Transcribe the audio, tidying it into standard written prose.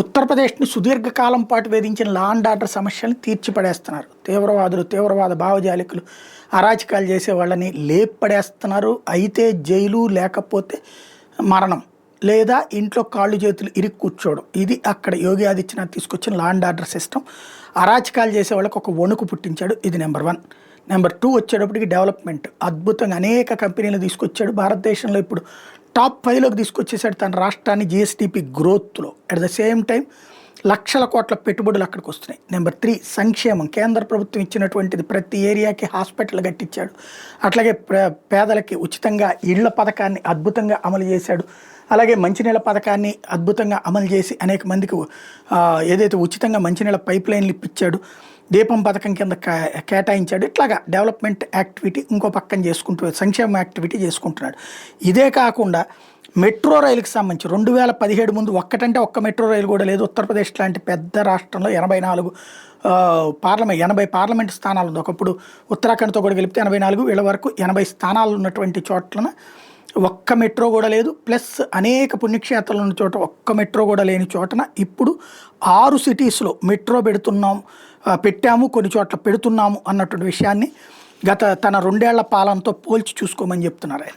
ఉత్తరప్రదేశ్ని సుదీర్ఘకాలం పాటు వేధించిన law and order సమస్యలను తీర్చిపడేస్తున్నారు. తీవ్రవాదులు, తీవ్రవాద భావజాలికులు, అరాచకాలు చేసే వాళ్ళని లేపడేస్తున్నారు. అయితే జైలు లేకపోతే మరణం, లేదా ఇంట్లో కాళ్ళు చేతులు ఇరికి కూర్చోవడం. ఇది అక్కడ యోగి ఆదిత్యనాథ్ తీసుకొచ్చిన లా అండ్ ఆర్డర్ సిస్టమ్. అరాచకాలు చేసే వాళ్ళకి ఒక వణుకు పుట్టించాడు. ఇది నెంబర్ 1. నెంబర్ 2 వచ్చేటప్పటికి డెవలప్మెంట్. అద్భుతంగా అనేక కంపెనీలు తీసుకొచ్చాడు. భారతదేశంలో ఇప్పుడు టాప్ 5లోకి తీసుకొచ్చేసాడు తన రాష్ట్రాన్ని జిఎస్డిపి గ్రోత్లో. అట్ ద సేమ్ టైం లక్షల కోట్ల పెట్టుబడులు అక్కడికి వస్తున్నాయి. నెంబర్ 3 సంక్షేమం. కేంద్ర ప్రభుత్వం ఇచ్చినటువంటిది ప్రతి ఏరియాకి హాస్పిటల్ కట్టించాడు. అట్లాగే పేదలకి ఉచితంగా ఇళ్ల పథకాన్ని అద్భుతంగా అమలు చేశాడు. అలాగే మంచినీళ్ళ పథకాన్ని అద్భుతంగా అమలు చేసి అనేక మందికి ఏదైతే ఉచితంగా మంచినీళ్ళ పైప్ లైన్లు ఇప్పించాడు, దీపం పథకం కింద కేటాయించాడు. ఇట్లాగా డెవలప్మెంట్ యాక్టివిటీ ఇంకో పక్కన చేసుకుంటూ సంక్షేమ యాక్టివిటీ చేసుకుంటున్నాడు. ఇదే కాకుండా మెట్రో రైలుకి సంబంధించి 2017 ముందు ఒక్క మెట్రో రైలు కూడా లేదు. ఉత్తరప్రదేశ్ లాంటి పెద్ద రాష్ట్రంలో 80 పార్లమెంట్ స్థానాలు ఉంది. ఒకప్పుడు ఉత్తరాఖండ్తో కూడా కలిపితే 84, వీళ్ళ వరకు 80 స్థానాలు ఉన్నటువంటి చోట్లన ఒక్క మెట్రో కూడా లేదు. ప్లస్ అనేక పుణ్యక్షేత్రాలు ఉన్న చోట ఒక్క మెట్రో కూడా లేని చోటన ఇప్పుడు 6 సిటీస్లో మెట్రో పెట్టాము, కొన్ని చోట్ల పెడుతున్నాము అన్నటువంటి విషయాన్ని తన 2 ఏళ్ల పాలనతో పోల్చి చూసుకోమని చెప్తున్నారు ఆయన.